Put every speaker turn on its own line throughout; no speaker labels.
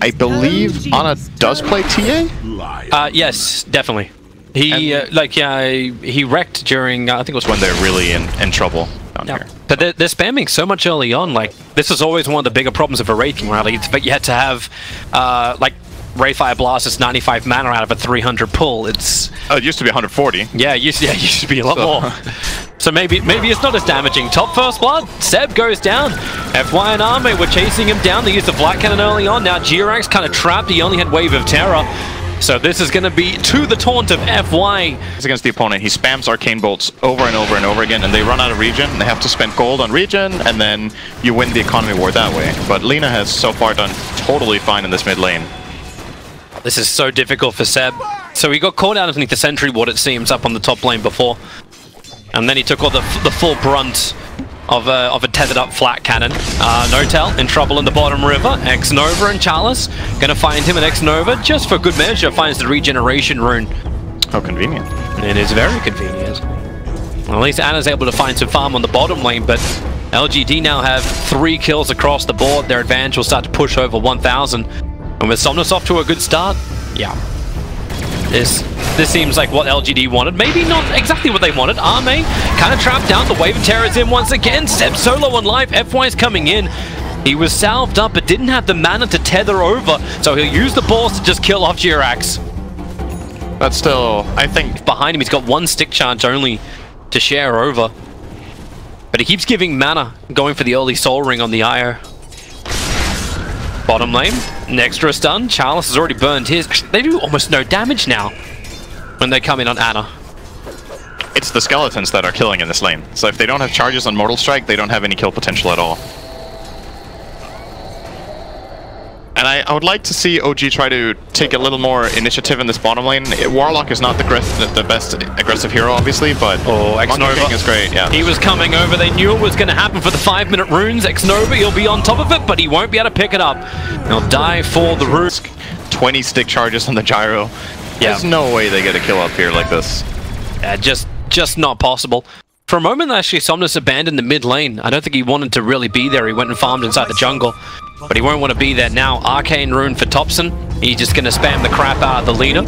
I believe Ana does play TA?
Yes, definitely. He he wrecked during I think it was
When they're really in trouble down here.
But they're spamming so much early on. Like, this is always one of the bigger problems of a Wraith King rally. But you had to have like Wraithfire Blast is 95 mana out of a 300 pull. It's
it used to be 140.
yeah, it used to be a lot more. So maybe it's not as damaging. Top first blood, Seb goes down. FY and Arme were chasing him down. They used the Flat Cannon early on. Now Jirax kind of trapped. He only had Wave of Terror. So this is going to be to the taunt of FY.
Against the opponent, he spams Arcane Bolts over and over and over again, and they run out of regen, and they have to spend gold on regen, and then you win the economy war that way. But Lina has so far done totally fine in this mid lane.
This is so difficult for Seb. So he got caught out underneath the Sentry Ward, it seems, up on the top lane before. And then he took all the full brunt of a tethered up Flat Cannon. Notel in trouble in the bottom river. X-Nova and Chalice gonna find him, and X-Nova, just for good measure, finds the regeneration rune.
How convenient.
It is very convenient. Well, at least Ana's able to find some farm on the bottom lane, but LGD now have 3 kills across the board. Their advantage will start to push over 1,000. And with Somnus off to a good start, yeah. This seems like what LGD wanted. Maybe not exactly what they wanted. Arme kind of trapped down. The Wave of Terror is in once again. Seb solo on life. FY's coming in. He was salved up but didn't have the mana to tether over. So he'll use the balls to just kill off Jirax.
But still, I think
Behind him, he's got 1 stick charge only to share over. But he keeps giving mana, going for the early Soul Ring on the Io. Bottom lane, an extra stun. Chalice has already burned his. They do almost no damage now when they come in on Ana.
it's the skeletons that are killing in this lane. So if they don't have charges on Mortal Strike, they don't have any kill potential at all. And I would like to see OG try to take a little more initiative in this bottom lane. Warlock is not the best aggressive hero, obviously, but
X-Nova
Monkey King is great, yeah.
He was coming over. They knew it was going to happen for the 5-minute runes. X-Nova, he'll be on top of it, but he won't be able to pick it up. He'll die for the runes.
20 stick charges on the gyro.
Yeah.
There's no way they get a kill up here like this.
Just not possible. For a moment, actually, Somnus abandoned the mid lane. I don't think he wanted to really be there. He went and farmed inside the jungle. But he won't want to be there now. Arcane Rune for Topson. He's just going to spam the crap out of the leader.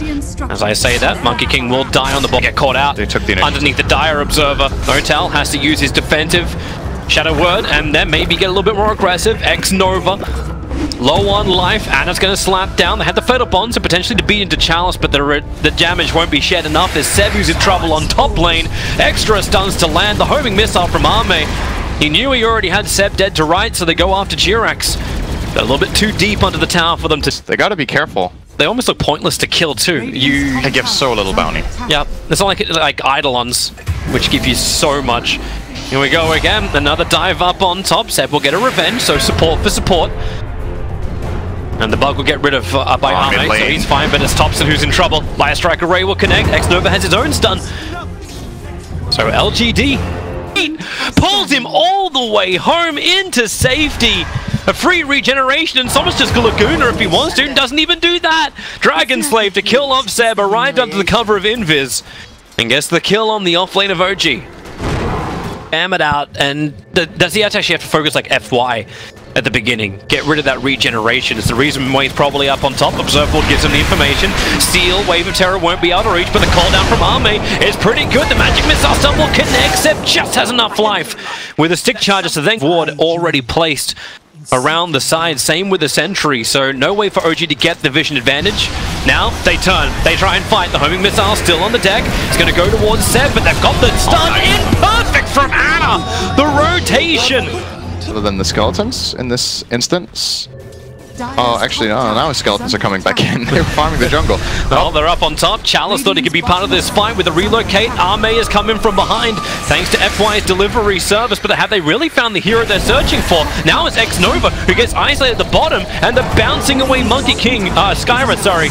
As I say that, Monkey King will die on the ball. Get caught out
They took the
underneath the Dire Observer. Notal has to use his defensive Shadow Word and then maybe get a little bit more aggressive. X-Nova. Low on life. Ana's going to slap down. They had the Fatal Bond, so potentially to beat into Chalice, but the damage won't be shed enough. There's Seb who's in trouble on top lane. Extra stuns to land. The homing missile from Arme. He knew he already had Seb dead to right, so they go after Jirax. They're a little bit too deep under the tower for them to...
They gotta be careful.
They almost look pointless to kill too.
They give so little bounty.
Yeah, it's not like Eidolons, which give you so much. Here we go again. Another dive up on top. Seb will get a revenge, so support for support. And the bug will get rid of by Arme, so he's fine, but it's Topson who's in trouble. Fire Strike Array will connect. X-Nova has his own stun. So LGD pulls him all the way home into safety. A free regeneration, and Somnus just a Laguna if he wants to, and doesn't even do that. Dragon Slave to kill off Seb, arrived under the cover of Invis, and gets the kill on the offlane of OG. Spam it out, and does he actually have to focus like FY at the beginning? Get rid of that regeneration. It's the reason why he's probably up on top. Observable gives him the information. Seal, Wave of Terror won't be able to reach, but the call down from Arme is pretty good. The Magic Missile Stun will connect. Seb just has enough life with the stick charges to then ward already placed around the side. Same with the sentry, so no way for OG to get the vision advantage. Now they turn, they try and fight. The homing missile still on the deck. It's going to go towards Seb, but they've got the stun in. Perfect from Ana. The rotation.
Other than the skeletons in this instance. Oh, actually, no, now skeletons are coming back in. They're farming the jungle.
Well, they're up on top. Chalice thought he could be part of this fight with a relocate. Arme is coming from behind thanks to FY's delivery service, but have they really found the hero they're searching for? Now it's X-Nova who gets isolated at the bottom, and the bouncing away Monkey King, Skyra, sorry.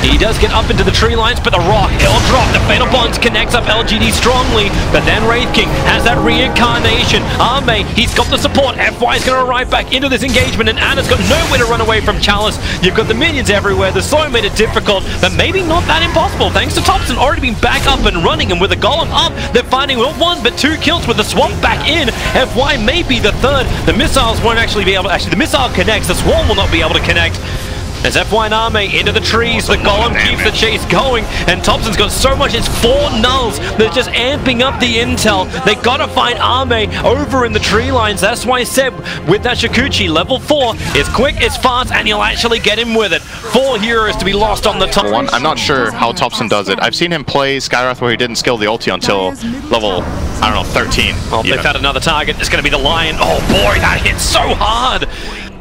He does get up into the tree lines, but the rock, he'll drop. The Fatal Bonds connects up LGD strongly, but then Wraith King has that reincarnation. Arme, he's got the support. FY's going to arrive back into this engagement, and Ana's got nowhere to run away from Chalice. You've got the minions everywhere. The slow made it difficult, but maybe not that impossible, thanks to Topson already being back up and running, and with the Golem up, they're finding not one, but 2 kills with the Swamp back in. FY may be the third. The missiles won't actually be able to... Actually, the missile connects. The Swarm will not be able to connect. As FY and Arme into the trees, the Golem keeps the chase going, and Thompson's got so much, it's 4 nulls. They're just amping up the intel. They gotta find Arme over in the tree lines. That's why Seb, with that Shukuchi, level 4, is quick, it's fast, and you'll actually get him with it. 4 heroes to be lost on the top.
I'm not sure how Thompson does it. I've seen him play Skywrath where he didn't skill the ulti until level, I don't know, 13.
Well, they've had another target. It's gonna be the Lion. Oh boy, that hit so hard.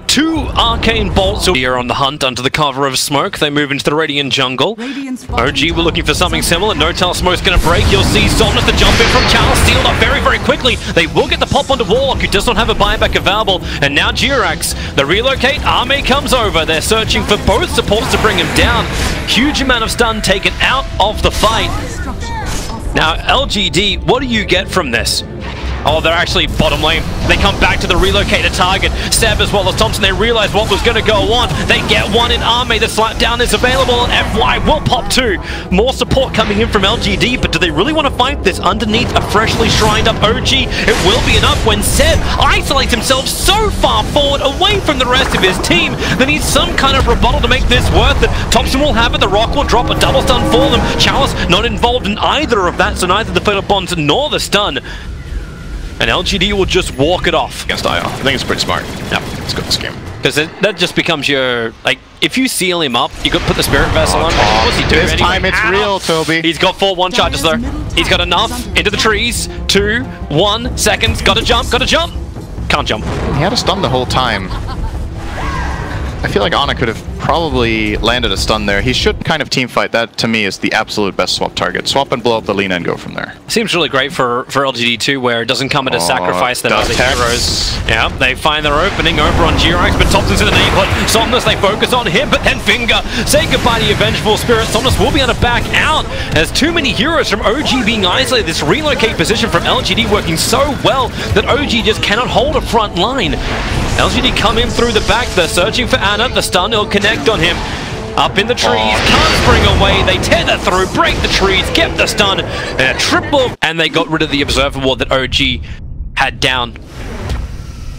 2 arcane bolts here on the hunt under the cover of smoke. They move into the Radiant jungle. OG were looking for something similar. No-Tell Smoke's going to break. You'll see Somnus, the jump in from Chalice, sealed up very, very quickly. They will get the pop onto Warlock, who does not have a buyback available. And now Jirax, the relocate. Arme comes over. They're searching for both supports to bring him down. Huge amount of stun taken out of the fight. Now, LGD, what do you get from this? Oh, they're actually bottom lane. They come back to the relocated target. Seb as well as Thompson, they realize what was going to go on. They get one in Arme. The slapdown is available, and FY will pop 2. More support coming in from LGD, but do they really want to fight this underneath a freshly shrined up OG? It will be enough when Seb isolates himself so far forward away from the rest of his team that needs some kind of rebuttal to make this worth it. Thompson will have it. The Rock will drop a double stun for them. Chalice not involved in either of that, so neither the Fatal Bonds nor the stun. And LGD will just walk it off.
Against IO. I think it's pretty smart. Yeah, it's good this game.
Because that just becomes your, like, if you seal him up, you could put the Spirit Vessel on. What's he doing?
This time it's real, Toby.
He's got 4 1-charges though. He's got enough. Into the trees. 2, 1 seconds. Gotta jump, gotta jump. Can't jump.
He had a stun the whole time. I feel like Ana could have probably landed a stun there. He should kind of team fight. That, to me, is the absolute best swap target. Swap and blow up the Lina and go from there.
Seems really great for LGD too, where it doesn't come at a sacrifice that other heroes. Yeah, they find their opening over on Jirax, but Thompson's in the neighborhood. Somnus, they focus on him, but then Finger. Say goodbye to your vengeful spirit. Somnus will be able to back out. There's too many heroes from OG being isolated. This relocate position from LGD working so well that OG just cannot hold a front line. LGD come in through the back. They're searching for Ana. The stun will connect on him. Up in the trees, can't spring away. They tether through, break the trees, get the stun, and a triple. And they got rid of the Observer Ward that OG had down.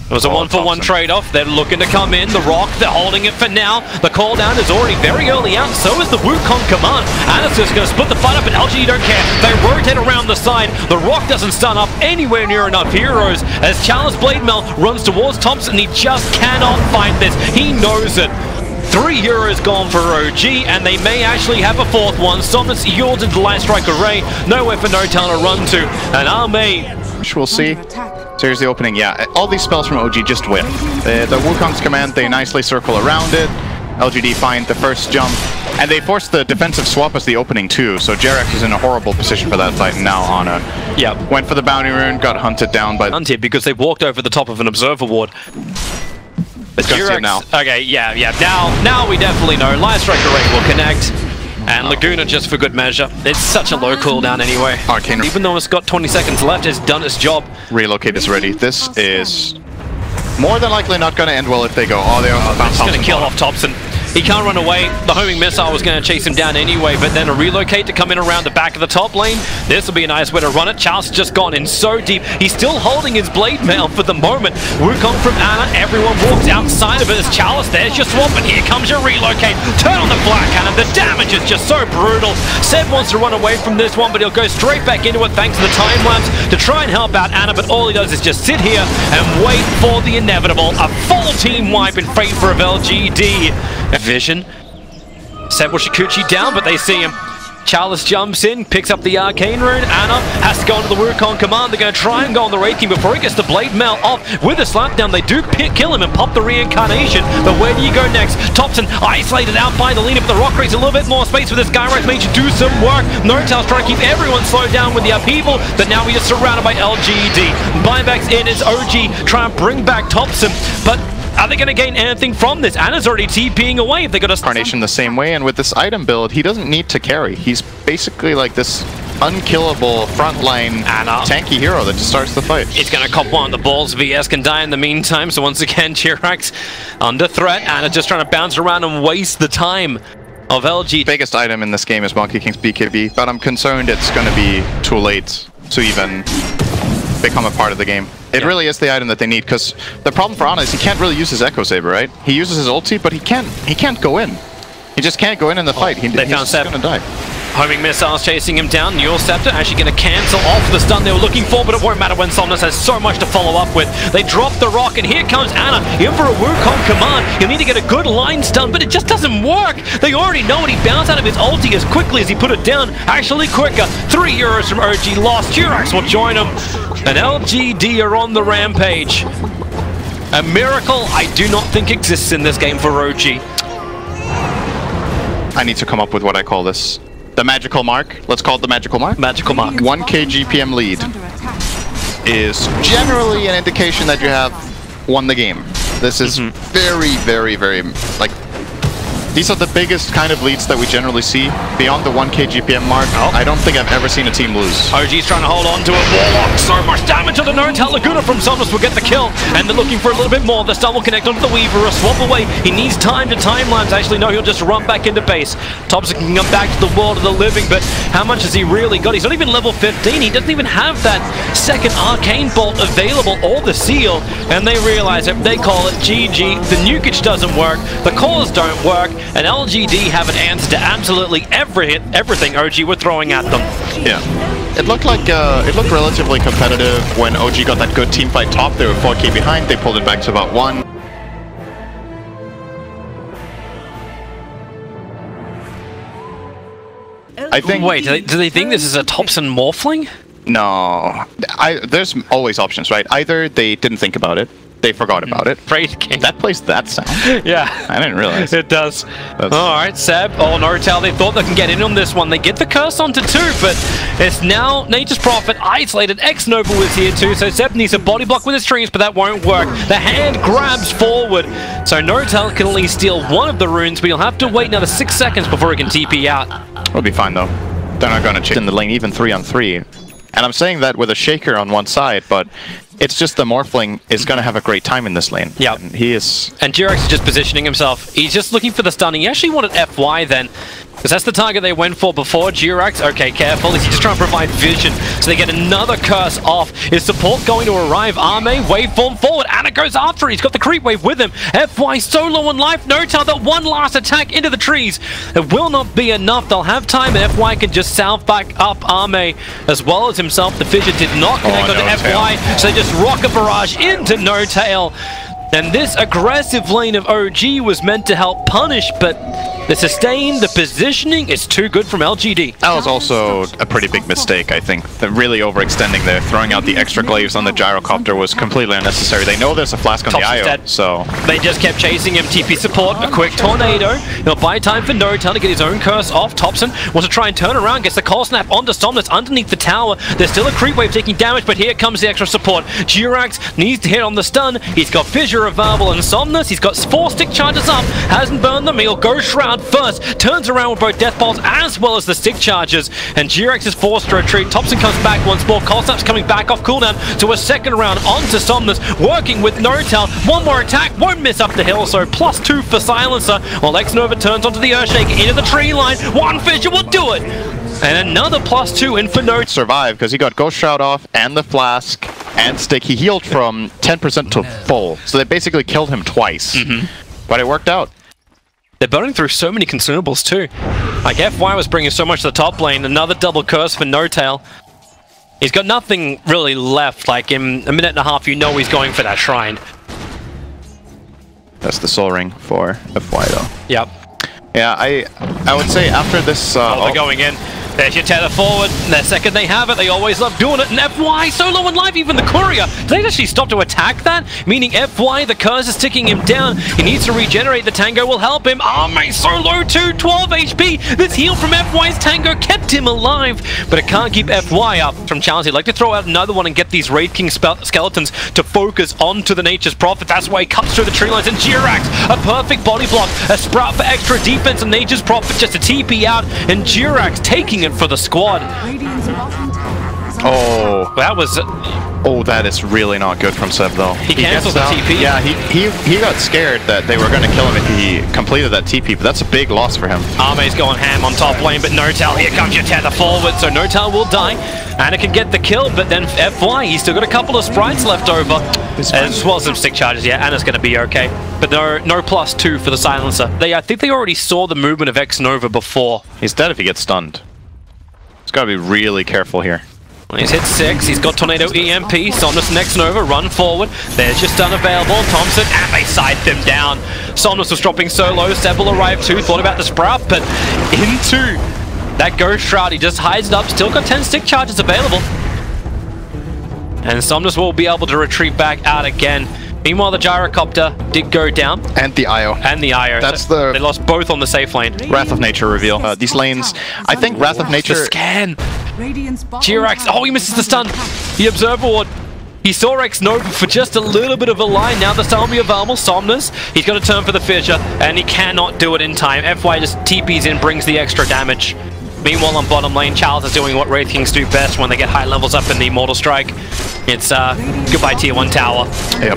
It was a 1-for-1 trade-off. They're looking to come in. The Rock, they're holding it for now. The call down is already very early out. So is the Wukong command. Ana's just going to split the fight up, and LG don't care. They rotate around the side. The Rock doesn't stun up anywhere near enough heroes. As Chalice Blademail runs towards Thompson, he just cannot fight this. He knows it. 3 heroes gone for OG, and they may actually have a 4th one. Somnus yields into Light Strike Array. Nowhere for No-Town to run to. And Arme.
We'll see. So here's the opening. Yeah, all these spells from OG just whip. The Wukong's command, they nicely circle around it. LGD find the first jump, and they force the defensive swap as the opening too. So Jerax is in a horrible position for that fight. And now Ana went for the bounty rune, got hunted down by
hunted because they walked over the top of an Observer Ward. But Jirax, now. Okay, yeah. Now we definitely know. Light Strike Array will connect. And Laguna just for good measure. It's such a low cooldown anyway.
Arcane.
Even though it's got 20 seconds left, it's done its job.
Relocate is ready. This is more than likely not going to end well if they go. Oh, they also found Thompson.
It's going to kill off Thompson. He can't run away. The homing missile was going to chase him down anyway, but then a relocate to come in around the back of the top lane. This will be a nice way to run it. Charles has just gone in so deep. He's still holding his blade mail for the moment. Wukong from Ana. Everyone walks outside of it as Chalice. There's your swamp, and here comes your relocate. Turn on the Black Cannon. The damage is just so brutal. Seb wants to run away from this one, but he'll go straight back into it thanks to the time lapse to try and help out Ana, but all he does is just sit here and wait for the inevitable. A full team wipe in favor of LGD. Vision. Seb will Shukuchi down, but they see him. Chalice jumps in, picks up the Arcane Rune. Ana has to go into the Wukong command. They're going to try and go on the Wraith King before he gets the Blade Mail off. With a slapdown, they do kill him and pop the Reincarnation. But where do you go next? Thompson isolated out by the Lina, but the Rock creates a little bit more space for this Skywrath Mage to do some work. No-Tail's trying to keep everyone slowed down with the upheaval, but now he is surrounded by LGD. Buybacks in as OG try and bring back Thompson, but are they going to gain anything from this? Ana's already TPing away if they got a
Carnation the same way, and with this item build, he doesn't need to carry. He's basically like this unkillable frontline tanky hero that just starts the fight.
It's going to cop one of the balls. VS can die in the meantime, so once again, Jirax under threat. Ana just trying to bounce around and waste the time of LG.
Biggest item in this game is Monkey King's BKB, but I'm concerned it's going to be too late to even become a part of the game. It really is the item that they need, because the problem for Ana is he can't really use his Echo Saber, right? He uses his ulti, but he can't go in. He just can't go in the fight. He's just gonna die.
Homing missiles chasing him down. Neural Scepter actually going to cancel off the stun they were looking for, but it won't matter when Somnus has so much to follow up with. They drop the rock, and here comes Ana in for a Wukong command. He'll need to get a good line stun, but it just doesn't work. They already know it. He bounced out of his ulti as quickly as he put it down. Actually quicker. 3 euros from OG lost. Jirax will join him. And LGD are on the rampage. A miracle I do not think exists in this game for OG.
I need to come up with what I call this. The magical mark. Let's call it the magical mark.
Magical mark.
1k GPM lead is generally an indication that you have won the game. This is very, very, very, like, these are the biggest kind of leads that we generally see. Beyond the 1k GPM mark, I don't think I've ever seen a team lose.
OG's trying to hold on to it. Warlock, so much damage to the N0tail. Laguna from Somnus will get the kill, and they're looking for a little bit more. The stun will connect onto the Weaver, a swap away. He needs time to timelines. Actually, no, he'll just run back into base. Thompson can come back to the world of the living, but how much has he really got? He's not even level 15. He doesn't even have that second Arcane Bolt available or the seal, and they realize if they call it GG, the nukage doesn't work, the cores don't work, and LGD have an answer to absolutely everything OG were throwing at them.
Yeah. It looked like, it looked relatively competitive when OG got that good team fight top. They were 4k behind, they pulled it back to about 1. I think...
Wait, do they think this is a Thompson Morphling?
No. There's always options, right? Either they didn't think about it, they forgot about it. That plays that sound?
Yeah.
I didn't realize.
It does. Alright, Seb. Oh, N0tail, they thought they can get in on this one. They get the curse onto 2, but it's now Nature's Prophet isolated. X-Nova was here too, so Seb needs a body block with his streams, but that won't work. The hand grabs forward, so N0tail can at least steal one of the runes, but he'll have to wait another 6 seconds before he can TP out.
We'll be fine though. They're not going to chase in the lane, even 3-on-3. And I'm saying that with a Shaker on one side, but it's just the Morphling is going to have a great time in this lane.
Yeah.
He is...
And Jirax is just positioning himself. He's just looking for the stun. He actually wanted FY then, because that's the target they went for before. Jirax, okay, careful. He's just trying to provide vision, so they get another curse off. Is support going to arrive? Arme, waveform forward. Ana goes after it. He's got the creep wave with him. FY so low on life. N0tail, that one last attack into the trees. It will not be enough. They'll have time, and FY can just salve back up Arme as well as himself. The fissure did not connect onto FY, so they just rocket barrage into N0tail. And this aggressive lane of OG was meant to help punish, but the sustain, the positioning is too good from LGD.
That was also a pretty big mistake, I think. They're really overextending there. Throwing out the extra glaives on the gyrocopter was completely unnecessary. They know there's a flask on the IO, so...
They just kept chasing him. TP support, a quick tornado. He'll buy time for N0tail to get his own curse off. Thompson wants to try and turn around, gets the call snap onto Somnus underneath the tower. There's still a creep wave taking damage, but here comes the extra support. Jirax needs to hit on the stun. He's got fissure available, and Somnus, he's got 4 stick charges up, hasn't burned them. He'll go Shroud first, turns around with both death balls as well as the stick charges, and Jirax is forced to retreat. Thompson comes back once more. Cold Snap's coming back off cooldown to a second round onto Somnus, working with N0tail. One more attack, won't miss up the hill, so +2 for Silencer, while X-Nova turns onto the Earthshaker into the tree line. One fissure will do it, and another +2 in for N0tail.
Survive, because he got Ghost Shroud off, and the flask, and stick. He healed from 10% to full, so they basically killed him twice. But it worked out.
They're burning through so many consumables too. Like FY was bringing so much to the top lane. Another double curse for N0tail. He's got nothing really left. Like in a minute and a half, you know he's going for that shrine.
That's the soul ring for FY though.
Yep.
Yeah, I would say after this...
they're going in. There's your tether forward. The second they have it, they always love doing it. And FY, so low in life, even the courier. Did they actually stop to attack that? Meaning FY, the curse is ticking him down. He needs to regenerate. The Tango will help him. Arme, so low too, 12 HP. This heal from FY's Tango kept him alive, but it can't keep FY up. From Challenge, he'd like to throw out another one and get these Wraith King skeletons to focus onto the Nature's Prophet. That's why he cuts through the tree lines. And Jirax, a perfect body block. A Sprout for extra defense, and Nature's Prophet just a TP out. And Jirax taking it for the squad.
Oh,
that was
Oh, that is really not good from Seb, though.
He canceled the TP.
Yeah, he got scared that they were going to kill him if he completed that TP, but that's a big loss for him.
Ame's going ham on top lane, but N0tail, here comes your tether forward, so N0tail will die. Anna can get the kill, but then FY, he's still got a couple of sprites left over, as well as some stick charges. Yeah, Anna's going to be okay, but no +2 for the silencer. I think they already saw the movement of Xnova before.
He's dead if he gets stunned. He's got to be really careful here.
He's hit 6, he's got Tornado EMP, Somnus and Xnova run forward, there's your stun available, Thompson, and they side them down. Somnus was dropping so low, Seb will arrive too, thought about the Sprout, but into that Ghost Shroud, he just hides it up, still got 10 stick charges available. And Somnus will be able to retreat back out again. Meanwhile, the Gyrocopter did go down.
And the IO.
And the IO.
That's
They lost both on the safe lane.
Wrath of Nature reveal. These lanes, I think Wrath of Nature...
The scan! Jirax, oh, he misses the stun! The Observer Ward. He saw Xnova for just a little bit of a line. Now the stun will be available. Somnus, he's got to turn for the Fissure, and he cannot do it in time. FY just TPs in, brings the extra damage. Meanwhile, on bottom lane, Charles is doing what Wraith Kings do best when they get high levels up in the Immortal Strike. It's goodbye Tier 1 tower.
Yep.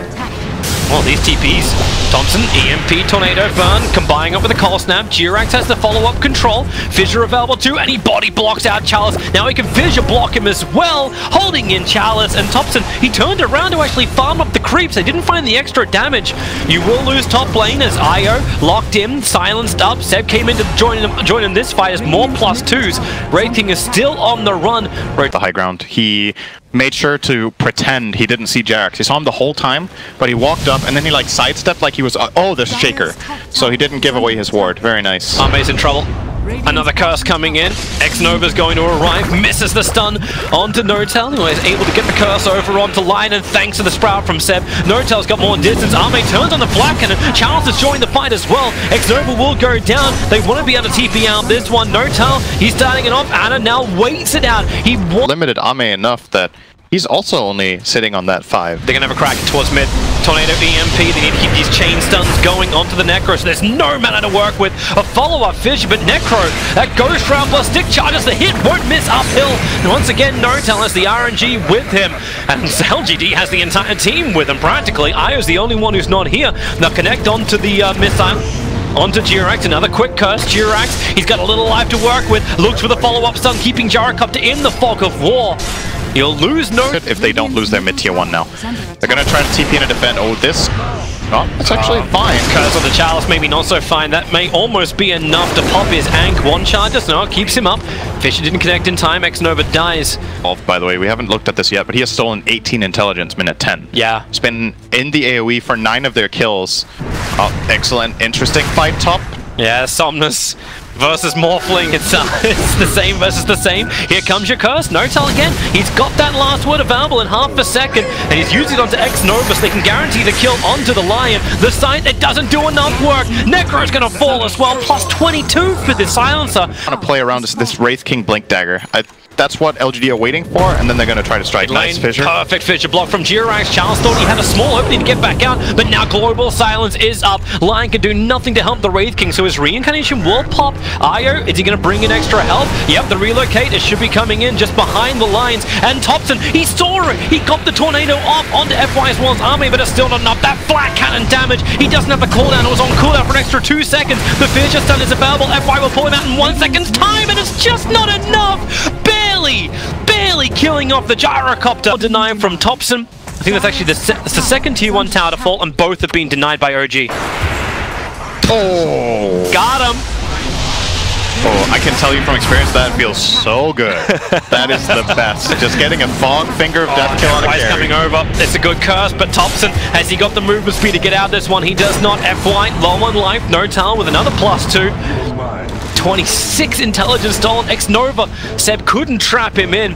Well, these TPs, Thompson, EMP, Tornado Burn, combining up with a Cold Snap. Jirax has the follow-up control. Fissure available too, and he body blocks out Chalice. Now he can Fissure block him as well, holding in Chalice. And Thompson, he turned around to actually farm up the creeps. They didn't find the extra damage. You will lose top lane as IO locked in, silenced up. Seb came in to join in this fight as more +2s. Wraith King is still on the run.
The high ground. He made sure to pretend he didn't see Jirax. He saw him the whole time, but he walked up and then he like sidestepped like he was, oh, there's Shaker. So he didn't give away his ward. Very nice.
Ame's in trouble. Another curse coming in. Xnova's going to arrive, misses the stun onto N0tail, who is able to get the curse over onto line, and thanks to the Sprout from Seb, N0tail's got more distance. Ame turns on the Black Cannon. Charles has joined the fight as well. Xnova will go down. They want to be able to TP out this one. N0tail, he's starting it off. Anna now waits it out. He
limited Ame enough that he's also only sitting on that 5.
They're going to have a crack towards mid. Tornado EMP, they need to keep these chain stuns going onto the Necro, so there's no mana to work with. A follow-up Fissure, but Necro, that Ghost Shroud plus stick charges, the hit won't miss uphill. And once again, N0tail has the RNG with him, and LGD has the entire team with him practically. Io's the only one who's not here. Now connect onto the missile. Onto Jirax, another quick curse. Jirax, he's got a little life to work with. Looks for the follow-up stun, keeping Gyrocopter in the fog of war. He'll lose if
they don't lose their mid tier 1 now. They're gonna try to TP and defend. Oh, this. Oh, it's actually fine.
Curse on the Chalice, maybe not so fine. That may almost be enough to pop his Ankh. One charges, no, it keeps him up. Fissure didn't connect in time. Xnova dies.
Oh, by the way, we haven't looked at this yet, but he has stolen 18 intelligence minute 10.
Yeah.
He's been in the AoE for 9 of their kills. Oh, excellent, interesting fight top.
Yeah, Somnus versus Morphling, it's the same versus the same. Here comes your curse, N0tail again. He's got that last word available in half a second, and he's used it onto Xnova so they can guarantee the kill onto the Lion. The sight, it doesn't do enough work. Necro's gonna fall as well, +22 for the silencer.
I'm gonna play around this Wraith King Blink Dagger. That's what LGD are waiting for, and then they're going to try to strike. Nice Fissure.
Perfect Fissure block from Jirax. Charles thought he had a small opening to get back out, but now Global Silence is up. Lion can do nothing to help the Wraith King, so his Reincarnation will pop. Io, is he going to bring in extra help? Yep, the Relocator should be coming in just behind the lines, and Thompson, he saw it! He got the Tornado off onto FY as well as Army, but it's still not enough. That flat cannon damage, he doesn't have the cooldown. It was on cooldown for an extra 2 seconds. The Fissure stun is available. FY will pull him out in 1 second's time, and it's just not enough! Barely killing off the Gyrocopter. Deny from Thompson. I think that's actually the second tier 1 tower to fall, and both have been denied by OG.
Oh!
Got him!
Oh, I can tell you from experience that feels so good. That is the best. Just getting a fog finger of death kill on a carry.
Coming over. It's a good curse, but Thompson, has he got the movement speed to get out of this one? He does not. FY, low on life. N0tail with another +2. 26 intelligence stolen. Xnova. Seb couldn't trap him in.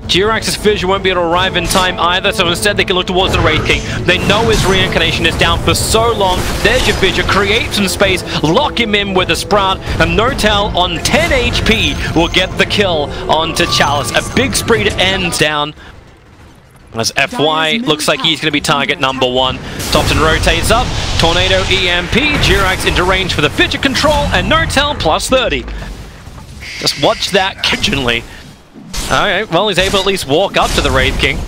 Jirax's Fissure won't be able to arrive in time either, so instead they can look towards the Wraith King. They know his Reincarnation is down for so long. There's your Fissure, create some space, lock him in with a Sprout, and N0tail on 10 HP will get the kill onto Chalice. A big spree to end down. As FY looks like he's going to be target number 1. Thompson rotates up, Tornado EMP, Jirax into range for the Fissure control, and N0tail +30. Just watch that casually. Alright, well, he's able to at least walk up to the Wraith King.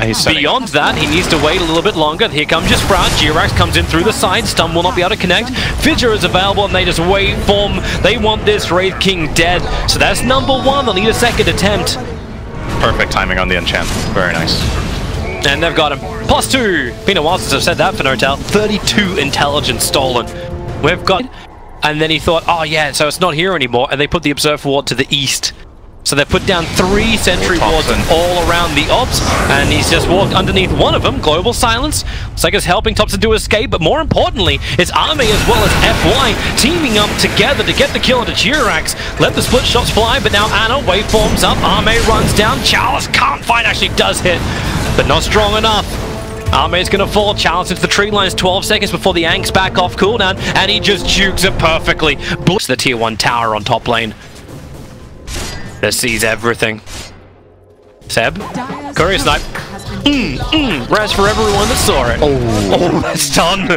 He's setting.
Beyond that, he needs to wait a little bit longer. Here comes your Sprout. Jirax comes in through the side. Stun will not be able to connect. Fissure is available, and they just wait for him. They want this Wraith King dead. So that's number one. They'll need a second attempt.
Perfect timing on the enchant. Very nice.
And they've got him. +2. Been a while since I've said that for N0tail. 32 intelligence stolen. We've got... And then he thought, oh yeah, so it's not here anymore. And they put the Observer Ward to the east. So they put down 3 sentry wards all around the Ops, and he's just walked underneath one of them. Global Silence. Looks like it's helping Topson to escape, but more importantly, it's Ame as well as FY teaming up together to get the kill into Jirax. Let the split shots fly, but now Ana waveforms up. Ame runs down. Chalice can't fight, actually does hit, but not strong enough. Ame's gonna fall. Chalice into the tree lines 12 seconds before the Ank's back off cooldown, and he just jukes it perfectly. Blitz the tier 1 tower on top lane. That sees everything. Seb? Courier snipe. Res for everyone that saw it. Oh, that's done.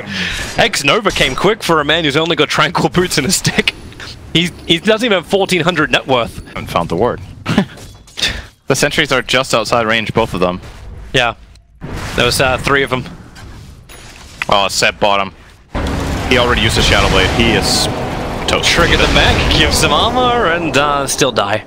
X-Nova came quick for a man who's only got Tranquil Boots and a stick. He doesn't even have 1400 net worth.
I haven't found the word. The sentries are just outside range, both of them.
Yeah. There was 3 of them.
Oh, Seb bought him. He already used a Shadow Blade. He is toast.
Trigger the mech, give some armor, and still die.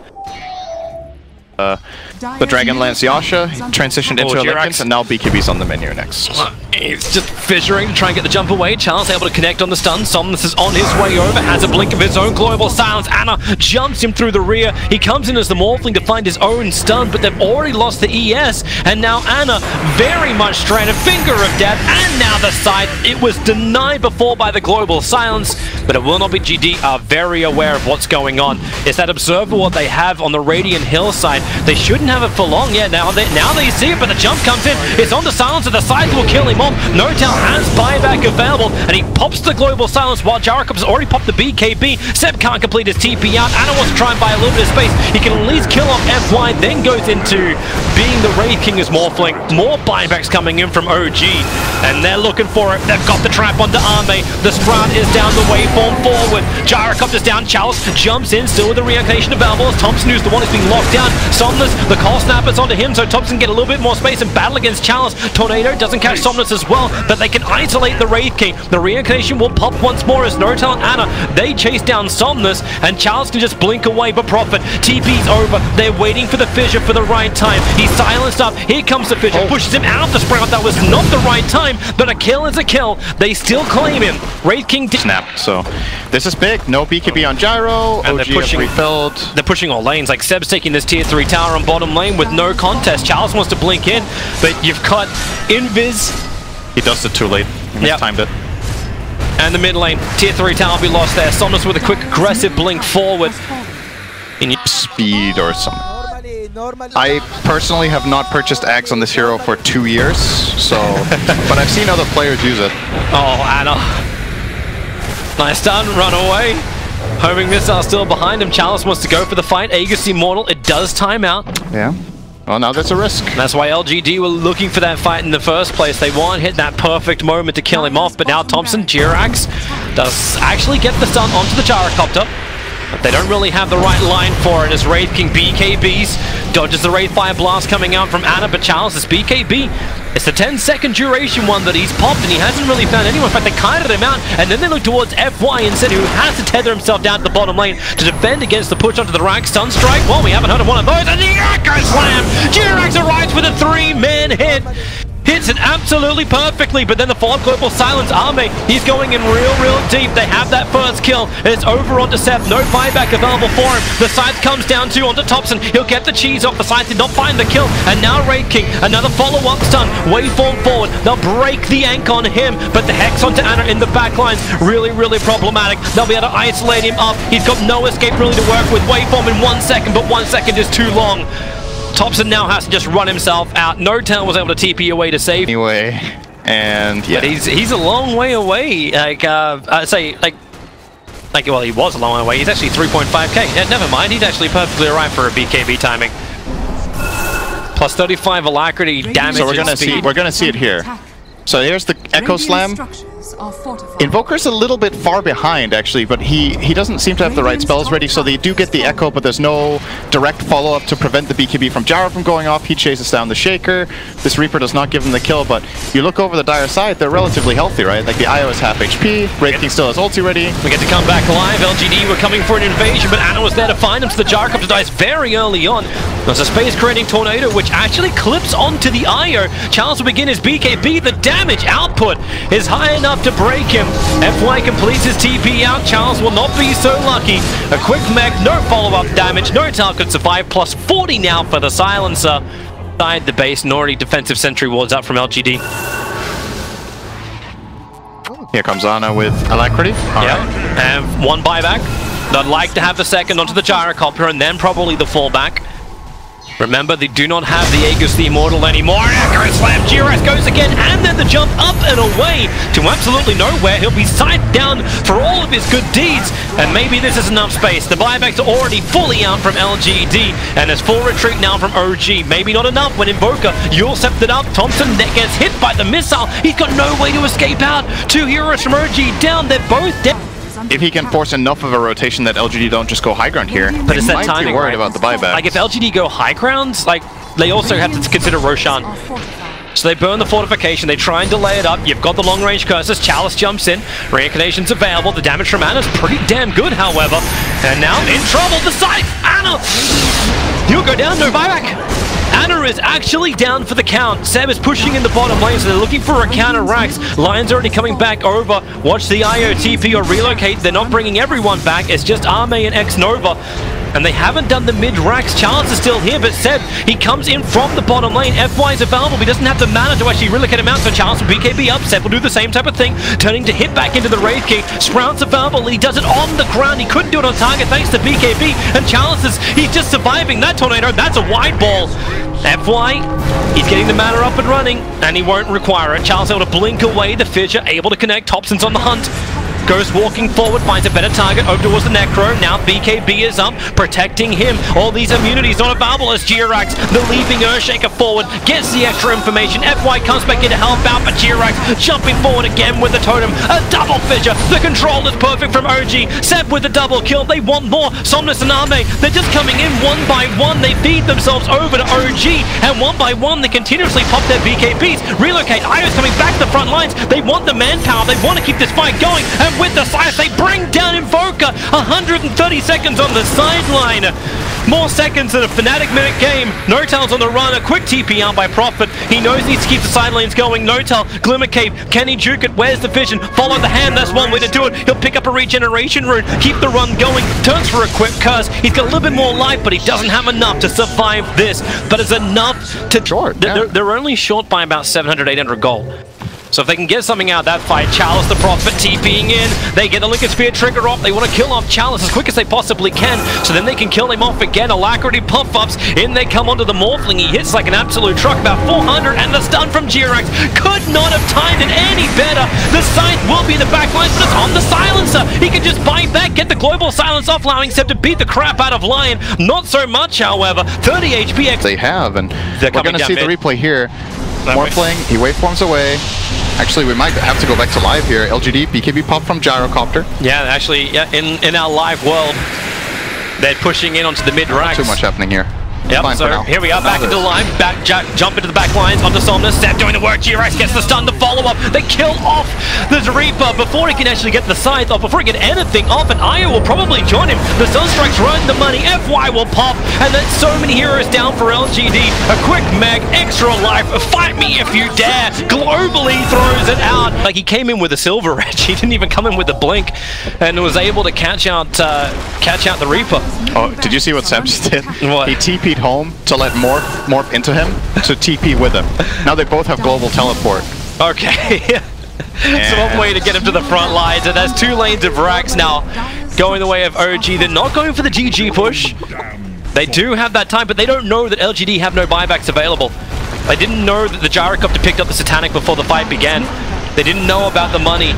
The Dragonlance Yasha transitioned into Olympians, and now BKB's on the menu next.
He's just fissuring to try and get the jump away. Charles able to connect on the stun. Somnus is on his way over, has a blink of his own. Global Silence. Ana jumps him through the rear. He comes in as the Morphling to find his own stun, but they've already lost the ES, and now Ana very much stranded. Finger of Death, and now the side. It was denied before by the Global Silence, but it will not be. GD are very aware of what's going on. It's that Observer what they have on the Radiant Hill side. They shouldn't have it for long yet. Now they see it, but the jump comes in. It's on the Silence, and the side will kill him off. N0tail has buyback available, and he pops the Global Silence while Jirax has already popped the BKB. Seb can't complete his TP out. Ana wants to try and buy a little bit of space. He can at least kill off FY, then goes into being the Wraith King as Morphling. More buybacks coming in from OG, and they're looking for it. They've got the trap onto Ame. The Sprout is down the waveform forward. Gyrocopter is down. Chalice jumps in, still with the reactivation available. As Thompson, who's the one who's being locked down. Somnus, the Cold Snapper's onto him, so Thompson get a little bit more space and battle against Chalice. Tornado doesn't catch Somnus as well, but they can isolate the Wraith King. The reactivation will pop once more as N0tail and Ana, they chase down Somnus, and Chalice can just blink away, but Prophet. TP's over. They're waiting for the Fissure for the right time. He's silenced up. Here comes the Fissure. Pushes him out of the Sprout. That was not the right time, but a kill is a kill. They still claim him. Wraith King
snap. So this is big. No BKB on Gyro.
And
OG they're pushing, refilled.
They're pushing all lanes. Like Seb's taking this tier 3 tower on bottom lane with no contest. Chalice wants to blink in, but you've got Invis.
He does it too late. He mistimed it.
And the mid lane, tier 3 tower will be lost there. Somnus with a quick aggressive blink forward.
In speed or something. I personally have not purchased Ags on this hero for 2 years, so but I've seen other players use it.
Oh, Ana. Nice stun, run away. Homing missile still behind him. Chalice wants to go for the fight. Aegis Immortal, it does time out.
Yeah. Well, now that's a risk.
And that's why LGD were looking for that fight in the first place. They want to hit that perfect moment to kill him off, but now Thompson, Jirax, does actually get the stun onto the Gyrocopter. But they don't really have the right line for it as Wraith King BKBs dodges the Wraith Fire Blast coming out from Ana, but Chalice is BKB. It's the 10-second duration one that he's popped, and he hasn't really found anyone. In fact, they kited him out, and then they look towards FY instead, who has to tether himself down to the bottom lane to defend against the push onto the rack. Stun Strike, well, we haven't heard of one of those, and the Echo Slam! Jirax arrives with a 3-man hit! Hits it absolutely perfectly, but then the follow-up Global Silence. Ame, he's going in real deep. They have that first kill. It's over onto Seb. No buyback available for him. The scythe comes down to onto Thompson. He'll get the cheese off. The scythe did not find the kill. And now Wraith King, another follow-up stun. Waveform forward. They'll break the Ank on him, but the Hex onto Ana in the back lines. Really problematic. They'll be able to isolate him up. He's got no escape really to work with. Waveform in 1 second, but 1 second is too long. Thompson now has to just run himself out. N0tail was able to TP away to save.
Anyway, and yeah.
But he's a long way away. I'd say, well, he was a long way away. He's actually 3.5k. Yeah, never mind. He's actually perfectly alright for a BKB timing. Plus 35 alacrity damage.
So we're gonna see it here. So here's the Echo Slam. Invoker's a little bit far behind, actually, but he doesn't seem to have the right spells ready, so they do get the Echo, but there's no direct follow-up to prevent the BKB from Gyro from going off. He chases down the Shaker. This Reaper does not give him the kill, but you look over the Dire side, they're relatively healthy, right? Like, the IO is half HP, Wraith King still has ulti ready.
We get to come back alive. LGD were coming for an invasion, but Ana was there to find him, so the Gyrocopter dies very early on. There's a space-creating tornado, which actually clips onto the IO. Charles will begin his BKB. The damage output is high enough to break him. FY completes his TP out. Charles will not be so lucky. A quick mech, no follow-up damage. Notal could survive. Plus 40 now for the Silencer. Side the base, and already defensive sentry wards up from LGD.
Here comes Ana with Alacrity.
Yeah, and one buyback. They'd like to have the second onto the Gyrocopter and then probably the fallback. Remember, they do not have the Aegis the Immortal anymore. Echo Slam, G-Rex goes again, and then the jump up and away to absolutely nowhere. He'll be sighted down for all of his good deeds, and maybe this is enough space. The buybacks are already fully out from LGD, and there's full retreat now from OG. Maybe not enough when Invoker, Yule stepped it up. Thompson gets hit by the missile. He's got no way to escape out. Two heroes from OG down. They're both dead.
If he can force enough of a rotation that LGD don't just go high ground here,
but it's that
might
timing,
be worried
right?
about the buyback.
Like if LGD go high grounds, like they also have to consider Roshan. So they burn the fortification, they try and delay it up. You've got the long range curses, Chalice jumps in, reincarnation's available. The damage from Ana's pretty damn good, however. And now in trouble, the side, Ana! He'll go down, no buyback. Ana is actually down for the count. Seb is pushing in the bottom lane, so they're looking for a counter Rax. Lion's already coming back over. Watch the IO TP or relocate. They're not bringing everyone back. It's just Arme and X-Nova. And they haven't done the mid-Rax. Charles is still here, but Seb, he comes in from the bottom lane. FY is available. He doesn't have the mana to actually relocate him out, so Charles will BKB up. Seb will do the same type of thing, turning to hit back into the Wraith King. Sprout's available. He does it on the ground. He couldn't do it on target thanks to BKB. And Charles he's just surviving that tornado. That's a wide ball. FY, he's getting the mana up and running, and he won't require it. Charles able to blink away. The Fissure able to connect. Thompson's on the hunt. Ghost walking forward, finds a better target over towards the Necro. Now BKB is up, protecting him. All these immunities not available as G-Rex, the leaping Earthshaker forward, gets the extra information. FY comes back in to help out, but G-Rex jumping forward again with the totem. A double Fissure. The control is perfect from OG. Seb with the double kill. They want more. Somnus and Arme, they're just coming in one by one. They feed themselves over to OG, and one by one they continuously pop their BKBs. Relocate. Io's coming back to the front lines. They want the manpower. They want to keep this fight going. And with the Science, they bring down Invoker. 130 seconds on the sideline. More seconds than a Fnatic minute game. Notal's on the run. A quick TP out by Prophet. He knows he needs to keep the side lanes going. Notal, Glimmer Cape. Can he juke it? Where's the vision? Follow the hand. That's one way to do it. He'll pick up a regeneration rune. Keep the run going. Turns for a quick curse. He's got a little bit more life, but he doesn't have enough to survive this. But it's enough to...
Short, yeah.
They're only short by about 700, 800 gold. So if they can get something out of that fight, Chalice the Prophet TPing in, they get the Lincoln Sphere trigger off, they want to kill off Chalice as quick as they possibly can, so then they can kill him off again. Alacrity puff-ups, in they come onto the Morphling, he hits like an absolute truck, about 400, and the stun from G-Rex could not have timed it any better. The Scythe will be in the back lines, but it's on the Silencer. He can just bite back, get the global silence off, allowing Seb to beat the crap out of Lion. Not so much, however. 30 HP.
They have, and we're going to see the replay here. Morphling, he waveforms away. Actually, we might have to go back to live here. LGD, BKB pop from Gyrocopter.
Yeah, actually, yeah, in our live world, they're pushing in onto the mid-Rax.
Not too much happening here.
Yep, so here we are, back into line, jump into the back lines, onto Somnus, Seb doing the work, G-Rex gets the stun, the follow-up, they kill off the Reaper before he can actually get the Scythe off, before he can get anything off, and Io will probably join him. The Sunstrike's running the money, FY will pop, and then so many heroes down for LGD. A quick mag, extra life, fight me if you dare, globally throws it out. Like he came in with a Silver Edge, he didn't even come in with a blink, and was able to catch out the Reaper.
Oh, did you see what Seb just did?
What?
He TP'd home to let morph into him to TP with him. Now they both have global teleport.
Okay. So one way to get him to the front lines, and there's two lanes of Rax now going the way of OG. They're not going for the GG push. They do have that time, but they don't know that LGD have no buybacks available. They didn't know that the Gyrocopter picked up the Satanic before the fight began. They didn't know about the money.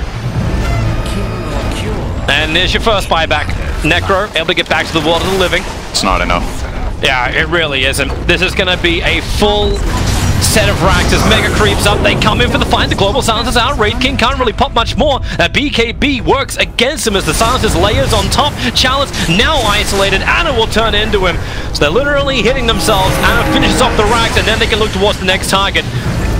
And there's your first buyback. Necro able to get back to the world of the living.
It's not enough.
Yeah, it really isn't. This is going to be a full set of racks as Mega creeps up. They come in for the fight. The Global Silencer's out. Wraith King can't really pop much more. BKB works against him as the Silencer's layers on top. Chalice now isolated. Ana will turn into him. So they're literally hitting themselves. Ana finishes off the racks, and then they can look towards the next target.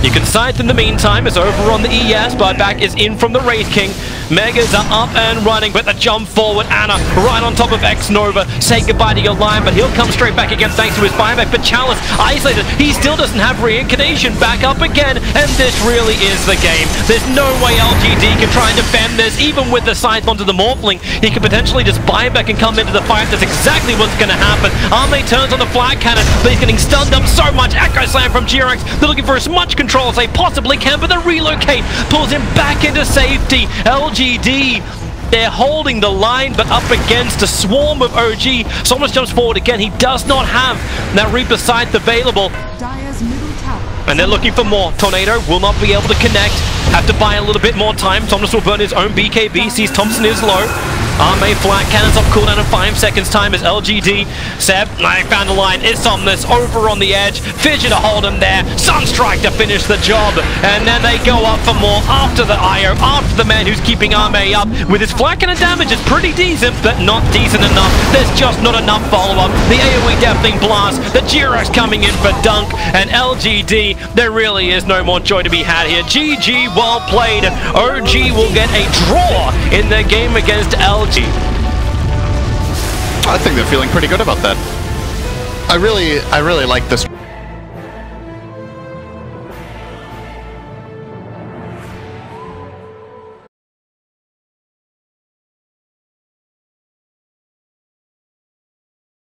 You can sight in the meantime is over on the ES, but back is in from the Wraith King. Megas are up and running, but the jump forward, Ana right on top of X-Nova. Say goodbye to your line, but he'll come straight back again thanks to his buyback. But Chalice isolated, he still doesn't have reincarnation. Back up again, and this really is the game. There's no way LGD can try and defend this, even with the scythe onto the Morphling. He could potentially just buy back and come into the fight. That's exactly what's going to happen. Arme turns on the flag cannon, but he's getting stunned up so much. Echo Slam from G-Rex. They're looking for as much control as they possibly can, but the relocate pulls him back into safety. LGD, they're holding the line, but up against a swarm of OG. Somos jumps forward again. He does not have that Reaper Scythe available. And they're looking for more. Tornado will not be able to connect. Have to buy a little bit more time. Somnus will burn his own BKB. Sees Thompson is low. Arme flat cannons off cooldown in 5 seconds time as LGD. Seb, I found a line. It's Somnus over on the edge. Fidget to hold him there. Sunstrike to finish the job. And then they go up for more after the IO, after the man who's keeping Arme up. With his flat cannon damage, it's pretty decent, but not decent enough. There's just not enough follow-up. The AoE Deathling Blast. The G-Rex coming in for Dunk. And LGD, there really is no more joy to be had here. GG, well played. And OG will get a draw in their game against LG.
I think they're feeling pretty good about that. I really like this.